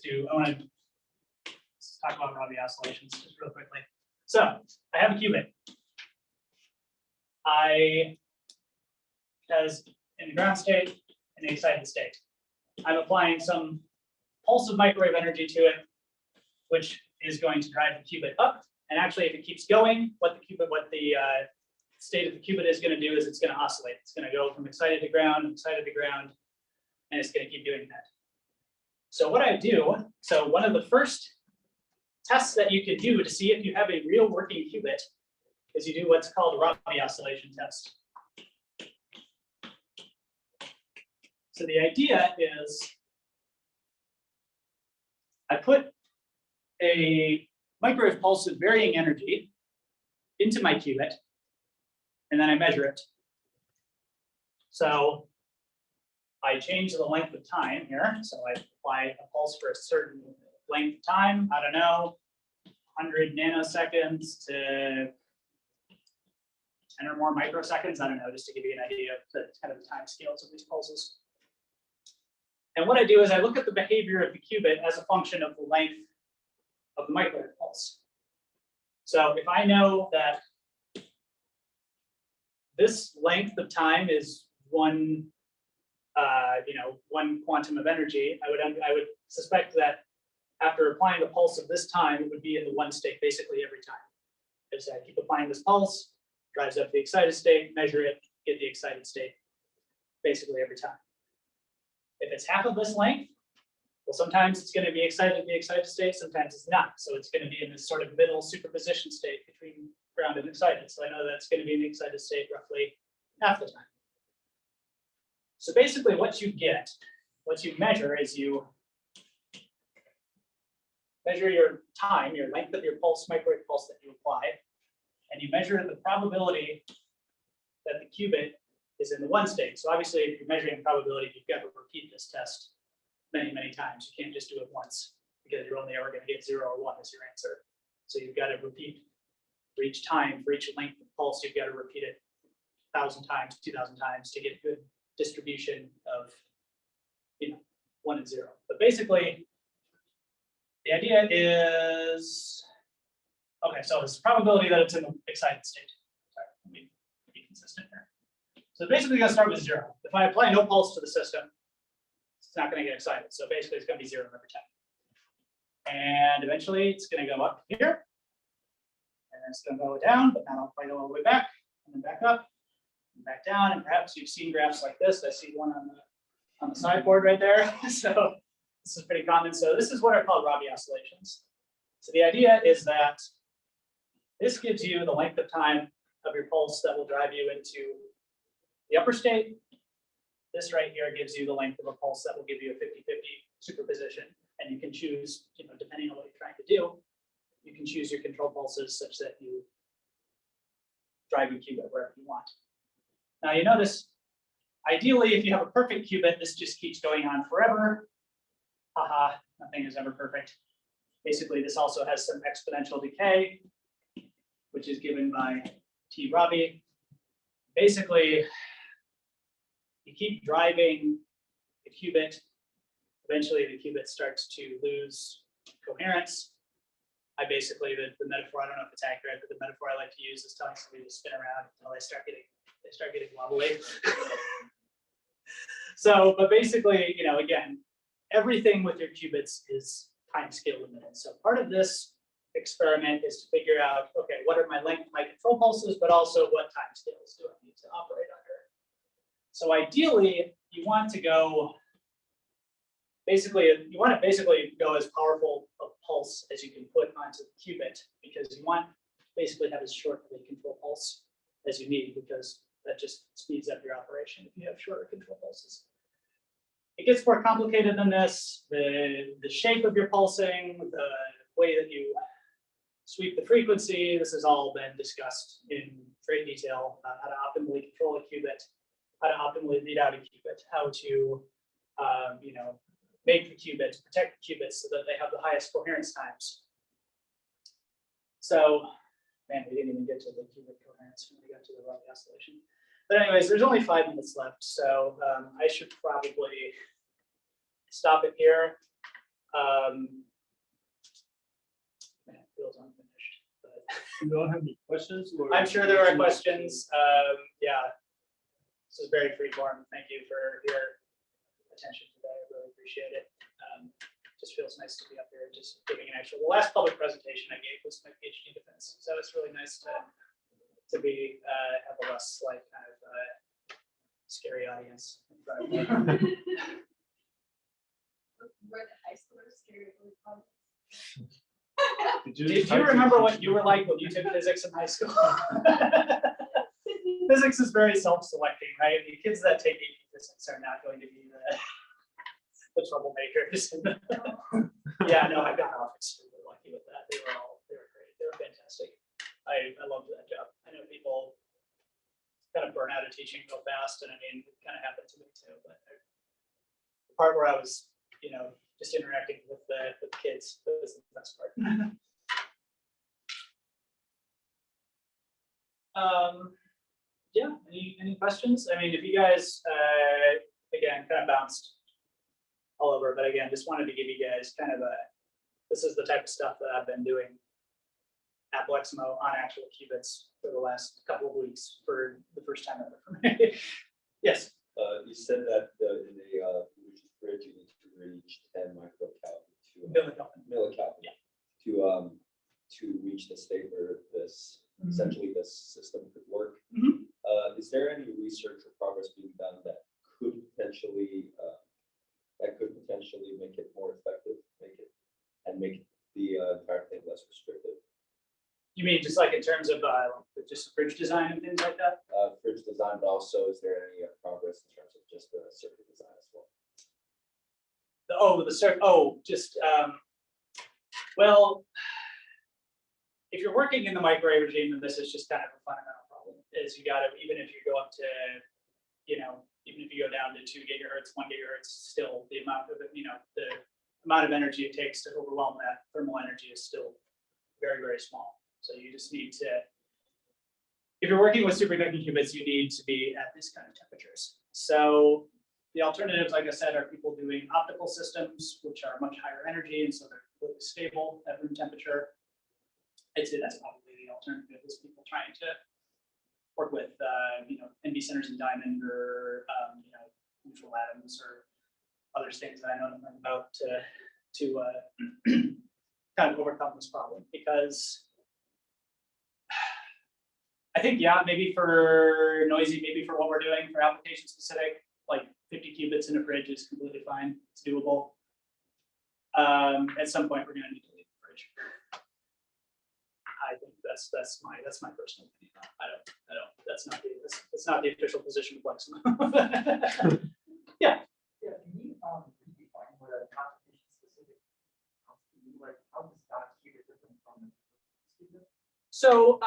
talk about Rabi oscillations just real quickly. So I have a qubit. Has in the ground state and the excited state. I'm applying some pulse of microwave energy to it, which is going to drive the qubit up. And actually, if it keeps going, what the state of the qubit is going to do is it's going to oscillate. It's going to go from excited to ground, and it's going to keep doing that. So what I do, so one of the first tests that you can do to see if you have a real working qubit is you do what's called a Rabi oscillation test. So the idea is I put a microwave pulse of varying energy into my qubit, and then I measure it. So I change the length of time here. So I apply a pulse for a certain length of time. I don't know, 100 nanoseconds to 10 or more microseconds. I don't know, just to give you an idea of the kind of the time scales of these pulses. And what I do is I look at the behavior of the qubit as a function of the length of the microwave pulse. So if I know that this length of time is one quantum of energy, I would suspect that after applying the pulse of this time, it would be in the one state basically every time. As I keep applying this pulse, drives up the excited state, measure it, get the excited state basically every time. If it's half of this length, well, sometimes it's going to be excited in the excited state, sometimes it's not. So it's going to be in this sort of middle superposition state between ground and excited. So I know that's going to be in the excited state roughly half the time. So basically what you measure is you measure your time, your length of your pulse, microwave pulse that you apply, and you measure the probability that the qubit is in the one state. So obviously, if you're measuring probability, you've got to repeat this test many, many times. You can't just do it once because you're only ever going to get 0 or 1 as your answer. So you've got to repeat for each time, for each length of pulse, you've got to repeat it 1,000 times, 2,000 times to get a good distribution of 1 and 0. But basically, the idea is, okay, so it's probability that it's in the excited state. Sorry, let me be consistent here. So basically, going to start with 0. If I apply no pulse to the system, it's not going to get excited. So basically, it's going to be 0 every time. And eventually, it's going to go up here. And then it's going to go down, but not quite all the way back. And then back up, and back down. And perhaps you've seen graphs like this. I see one on the sideboard right there. So this is pretty common. So this is what are called Rabi oscillations. So the idea is that this gives you the length of time of your pulse that will drive you into the upper state. This right here gives you the length of a pulse that will give you a 50-50 superposition. And you can choose, depending on what you're trying to do, you can choose your control pulses such that you drive your qubit wherever you want. Now you notice, ideally, if you have a perfect qubit, this just keeps going on forever. Haha, nothing is ever perfect. Basically, this also has some exponential decay, which is given by T Rabi. Basically, you keep driving the qubit eventually the qubit starts to lose coherence. I basically, the metaphor, I don't know if it's accurate, but the metaphor I like to use is telling somebody to spin around until they start getting wobbly. So, but basically, you know, again, everything with your qubits is time scale limited. So part of this experiment is to figure out, okay, what are my length of my control pulses, but also what time scales do I need to operate under? So ideally, you want to go, basically, you want to basically go as powerful a pulse as you can put onto the qubit, because you want basically have as short of a control pulse as you need, because that just speeds up your operation if you have shorter control pulses. It gets more complicated than this. The shape of your pulsing, the way that you sweep the frequency, this has all been discussed in great detail about how to optimally control a qubit, how to optimally read out a qubit, how to you know, make the qubit, protect the qubits so that they have the highest coherence times. So, man, we didn't even get to the qubit coherence when we got to the Rayleigh oscillation. But anyways, there's only 5 minutes left, so I should probably stop it here. Man, it feels unfinished, but You don't have any questions? Or I'm sure there are questions. Yeah, this is very free form. Thank you for your attention today. I really appreciate it. Just feels nice to be up here, just giving an actual. The last public presentation I gave was my PhD defense, so it's really nice to be have a less like kind of scary audience in front of me. Were the high schoolers scared of problems? Did you remember what you were like when you took physics in high school? Physics is very self-selecting, right? The kids that take AP physics are not going to be the troublemakers. Yeah, no, I got off extremely lucky with that. They were great. They were fantastic. I loved that job. I know people kind of burn out of teaching real fast, and I mean, it kind of happened to me too. But the part where I was, you know, just interacting with the kids was the best part. Yeah, any questions? I mean, if you guys, again, kind of bounced all over, but again, just wanted to give you guys kind of this is the type of stuff that I've been doing at Bleximo on actual qubits for the last couple of weeks for the first time ever for me. Yes. You said that in a Bluetooth bridge, you need to reach 10 microkelvin Millikelvin. Yeah. To reach the state where this essentially this system could work. Is there any research or progress being done that could potentially make it more effective, make the entire thing less restrictive? You mean just like in terms of just bridge design and things like that? Bridge design, but also is there any progress in terms of just the circuit design as well? Well, if you're working in the microwave regime, then this is just kind of a fundamental problem. Is you got to, even if you go up to, you know, even if you go down to 2 gigahertz, 1 gigahertz, still the amount of, you know, the amount of energy it takes to overwhelm that thermal energy is still very, very small. So you just need to, if you're working with superconducting qubits, you need to be at these kind of temperatures. So the alternatives, like I said, are people doing optical systems, which are much higher energy, and so they're completely stable at room temperature. I'd say that's probably the alternative, is people trying to work with, you know, NV centers in diamond, or you know, neutral atoms, or other things that I know nothing about to kind of overcome this problem. Because I think, yeah, maybe for noisy, maybe for what we're doing for application specific, like 50 qubits in a fridge is completely fine. It's doable. At some point, we're going to need to leave the fridge. I think that's my personal opinion. I don't. That's not the official position of Bleximo. Yeah. Yeah, can you redefine what a computation specific like how does that qubit different from the So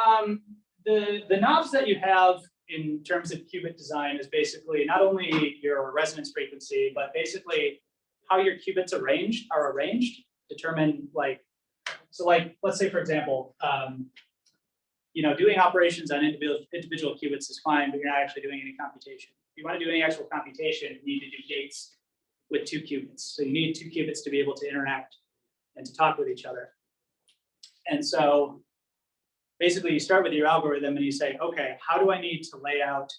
the knobs that you have in terms of qubit design is basically not only your resonance frequency, but basically how your qubits are arranged, determine like, so like, let's say for example, you know, doing operations on individual qubits is fine, but you're not actually doing any computation. If you want to do any actual computation, you need to do gates with 2 qubits. So you need 2 qubits to be able to interact and to talk with each other. And so basically you start with your algorithm and you say, okay, how do I need to lay out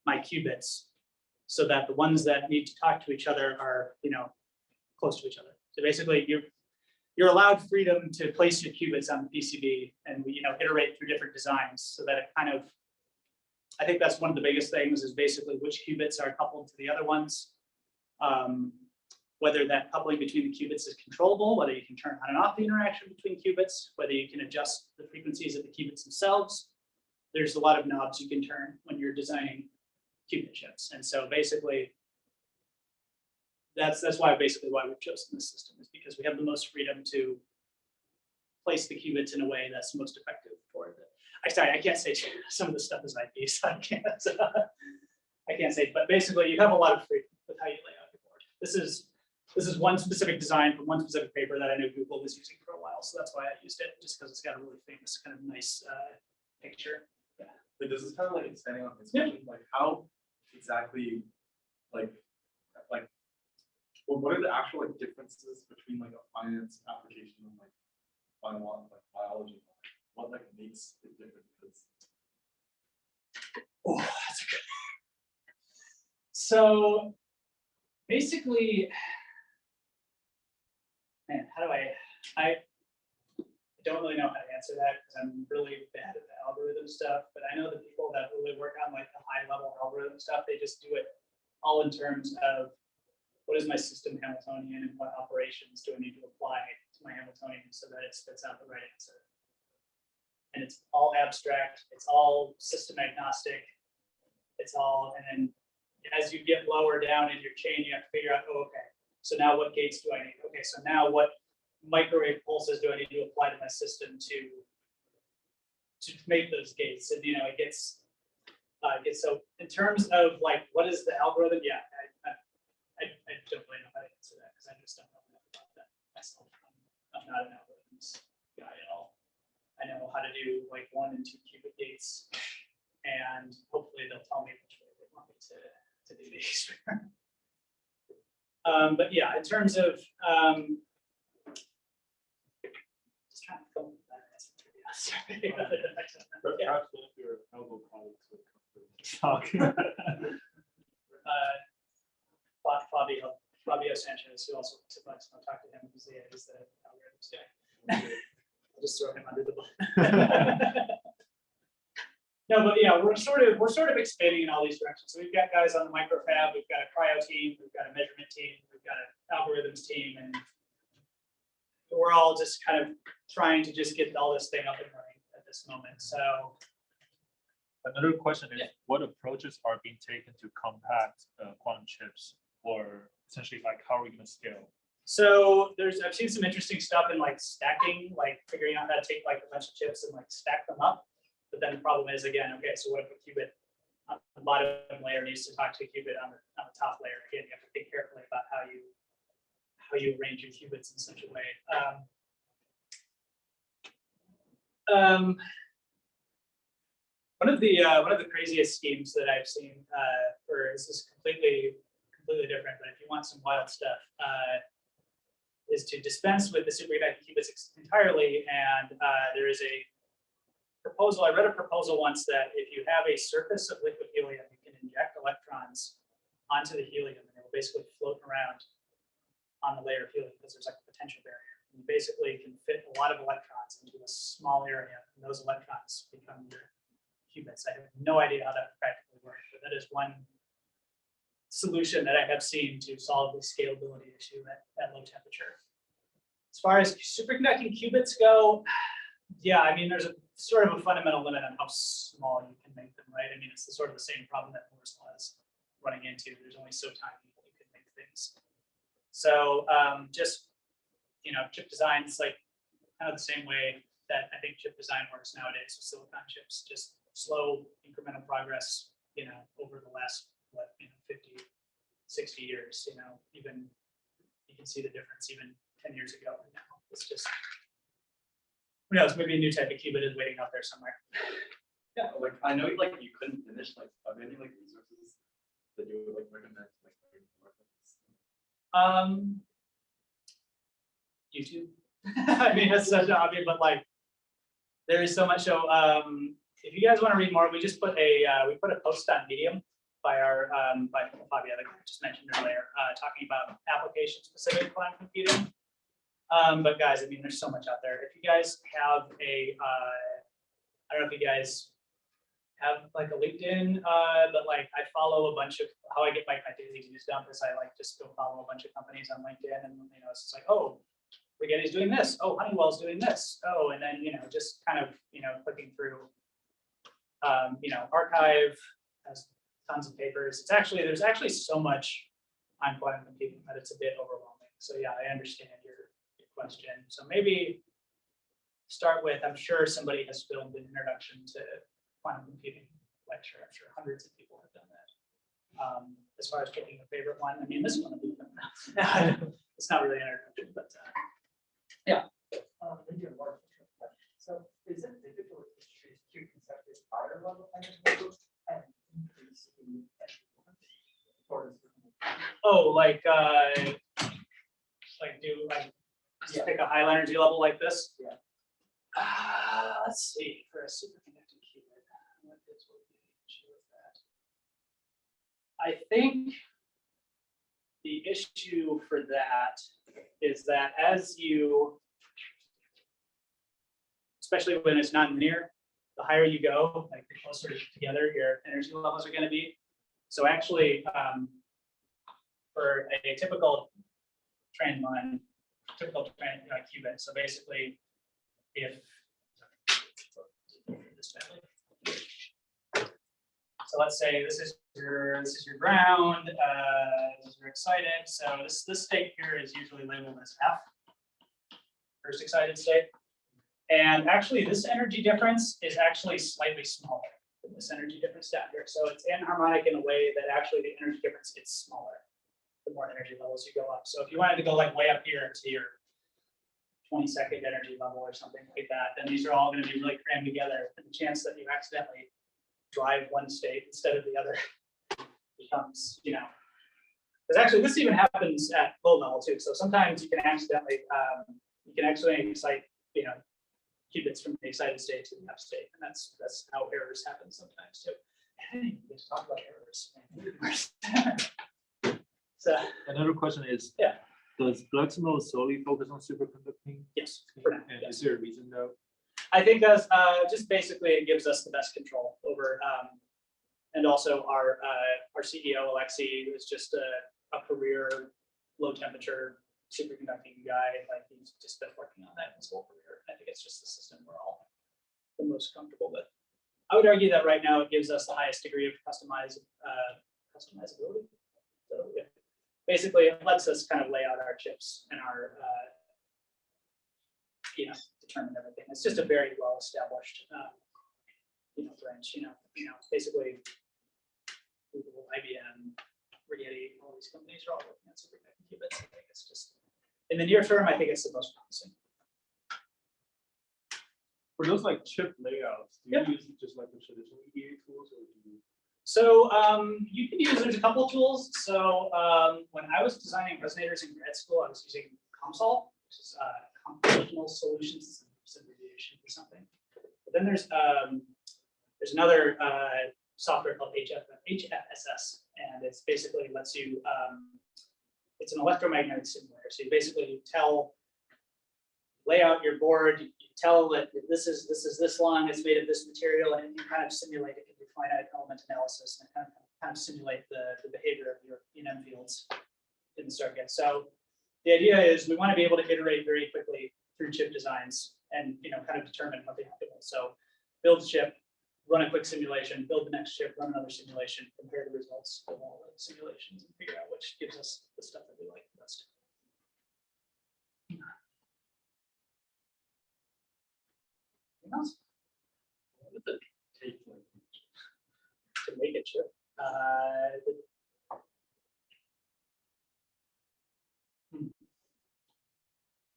my qubits so that the ones that need to talk to each other are, close to each other. So basically you're allowed freedom to place your qubits on the PCB and we, iterate through different designs so that it kind of, I think that's one of the biggest things is basically which qubits are coupled to the other ones. Whether that coupling between the qubits is controllable, whether you can turn on and off the interaction between qubits, whether you can adjust the frequencies of the qubits themselves. There's a lot of knobs you can turn when you're designing qubit chips. And so basically, that's why we've chosen this system is because we have the most freedom to place the qubits in a way that's most effective for it. I can't say some of the stuff is IP, so I can't say, but basically you have a lot of freedom with how you lay out your board. This is one specific design from one specific paper that I know Google was using for a while, so that's why I used it, just because it's got a really famous kind of nice picture. Yeah. Like, this is kind of like expanding on this Yeah. question, like how exactly, like, well, what are the actual like differences between like a finance application and like biology? What like makes it different? Because Oh, that's a good. So basically, man, how do I don't really know how to answer that because I'm really bad at the algorithm stuff, but I know the people that really work on like the high level algorithm stuff, they just do it all in terms of what is my system Hamiltonian and what operations do I need to apply to my Hamiltonian so that it spits out the right answer. And it's all abstract, it's all system agnostic, it's all, and then as you get lower down in your chain, you have to figure out, oh, okay, so now what gates do I need? Okay, so now what microwave pulses do I need to apply to my system to make those gates? And it gets so in terms of like what is the algorithm? Yeah, I don't really know how to answer that because I just don't know enough about that myself. I'm not an algorithms guy at all. I know how to do like 1 and 2 qubit gates, and hopefully they'll tell me which way they want me to do the experiment. But yeah, in terms of just trying to come up with that answer, to be honest. Yeah. Perhaps one of your elbow colleagues would come to talk. Fabio Sanchez, who also works at Bleximo, talk to him. He's the algorithms guy. I'll just throw him under the bus. No, but yeah, we're sort of expanding in all these directions. So we've got guys on the microfab, we've got a cryo team, we've got a measurement team, we've got an algorithms team, and we're all just kind of trying to just get all this thing up and running at this moment. So Another question is, Yeah. what approaches are being taken to compact quantum chips, or essentially like how are we going to scale? So I've seen some interesting stuff in like stacking, like figuring out how to take like a bunch of chips and like stack them up. But then the problem is again, okay, so what if a qubit on the bottom layer needs to talk to a qubit on the top layer? Again, you have to think carefully about how you arrange your qubits in such a way. One of the craziest schemes that I've seen for this is completely different, but if you want some wild stuff, is to dispense with the superconducting qubits entirely. And there is a proposal. I read a proposal once that if you have a surface of liquid helium, you can inject electrons onto the helium, and they will basically float around on the layer of helium because there's like a potential barrier. You basically can fit a lot of electrons into a small area, and those electrons become your qubits. I have no idea how that practically works, but that is one solution that I have seen to solve the scalability issue at low temperature. As far as superconducting qubits go, yeah, I mean, there's a sort of a fundamental limit on how small you can make them, right? I mean, it's sort of the same problem that Moore's law is running into. There's only so tiny that you can make things. So just, chip design is like kind of the same way that I think chip design works nowadays with silicon chips, just slow incremental progress, over the last, 50, 60 years, even you can see the difference even 10 years ago and now. It's just, who knows, maybe a new type of qubit is waiting out there somewhere. yeah, like I know like you couldn't finish, like are there any like resources that you would like recommend, like YouTube. I mean, that's such an obvious, but like, there is so much. So, if you guys want to read more, we just put a post on Medium by our by Fabio, that I just mentioned earlier, talking about application specific quantum computing. But guys, I mean, there's so much out there. If you guys have I don't know if you guys have like a LinkedIn, but like I follow a bunch of, how I get like my daily news dump is I like just go follow a bunch of companies on LinkedIn, and you know, it's just like, oh, Rigetti's doing this, oh, Honeywell's doing this, oh, and then, you know, just kind of, you know, clicking through, you know, archive has tons of papers. It's actually, there's actually so much on quantum computing that it's a bit overwhelming. So yeah, I understand your question. So maybe start with, I'm sure somebody has filmed an introduction to quantum computing lecture. I'm sure hundreds of people have done that. As far as picking a favorite one, I mean, this one would be fun. It's not really an introduction, but Maybe a more different question. So is it difficult to choose two consecutive higher level energy levels and increase the energy or is it- oh, like just pick a high energy level like this. Yeah. Let's see, for a superconducting qubit, what is what the issue with that? I think the issue for that is that as you, especially when it's non-linear, the higher you go, like the closer together your energy levels are going to be. So actually, for a typical qubit, so basically, if so, let's say this is your ground. You're excited. So this state here is usually labeled as F, first excited state. And actually, this energy difference is actually slightly smaller than this energy difference down here. So it's anharmonic in a way that actually the energy difference gets smaller the more energy levels you go up. So if you wanted to go like way up here to your 20-second energy level or something like that, then these are all going to be really crammed together. And the chance that you accidentally drive one state instead of the other becomes, you know, because actually this even happens at low level too. So sometimes you can accidentally, excite, you know, qubits from the excited state to the F state, and that's how errors happen sometimes too. I didn't even get to talk about errors. So Another question is, yeah. Does Bleximo solely focus on superconducting? Yes, for now, And yes. is there a reason though? I think that's just basically it gives us the best control over, and also our CEO Alexei is just a career low temperature superconducting guy. Like he's just been working on that his whole career. I think it's just the system we're all the most comfortable with. I would argue that right now it gives us the highest degree of customizability. So yeah, basically it lets us kind of lay out our chips and our determine everything. It's just a very well established branch. Basically Google, IBM, Rigetti, all these companies are all working on superconducting qubits. I think it's just in the near term, I think it's the most promising. For those like chip layouts, do you Yep. use just like the traditional EDA tools, or do you? So you can use, there's a couple of tools. So when I was designing resonators in grad school, I was using COMSOL, which is computational solutions, it's an abbreviation for something. But then there's another software called HFSS, and it's basically lets you, it's an electromagnetic simulator. So you basically lay out your board, you tell that this is this long, it's made of this material, and you kind of simulate it with finite element analysis and kind of simulate the behavior of your EM fields in the circuit. So the idea is we want to be able to iterate very quickly through chip designs and kind of determine what the optimal. So build chip, run a quick simulation, build the next chip, run another simulation, compare the results of all the simulations and figure out which gives us the stuff that we like the best. Anything else? What would it take like To make a chip?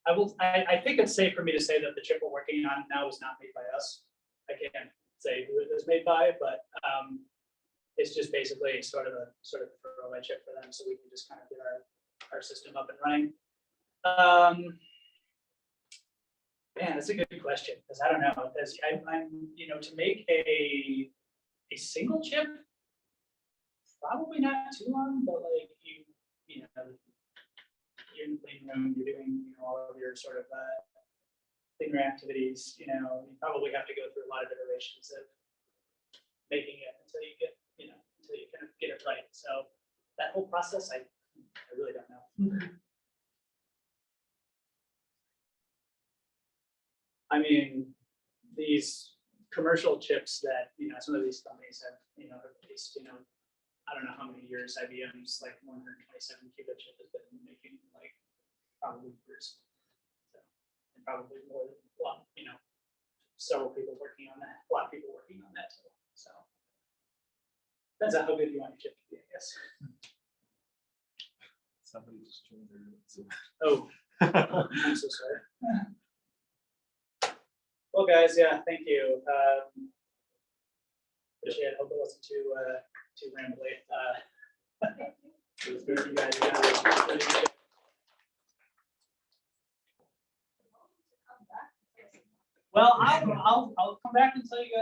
I think it's safe for me to say that the chip we're working on now is not made by us. I can't say who it was made by, but it's just basically sort of a throwaway chip for them, so we can just kind of get our our system up and running. Man, that's a good question, because I don't know, because I'm, you know, to make a single chip, probably not too long, but like you know, you're in the clean room, you're doing, you know, all of your sort of clean room activities, you know, you probably have to go through a lot of iterations of making it until you get, you know, until you kind of get it right. So that whole process, I really don't know. I mean, these commercial chips that, you know, some of these companies have, you know, released, you know, I don't know how many years IBM's like 127 qubit chip has been making, like probably years. So, and probably more than one, you know, several people working on that, a lot of people working on that too. So depends on how good you want your chip to be, I guess. Somebody just joined their Zoom. Oh, I'm so sorry. Well, guys, yeah, thank you. Appreciate it. Hope it wasn't too rambly. It was good for you guys. Well, I'll come back and tell you guys.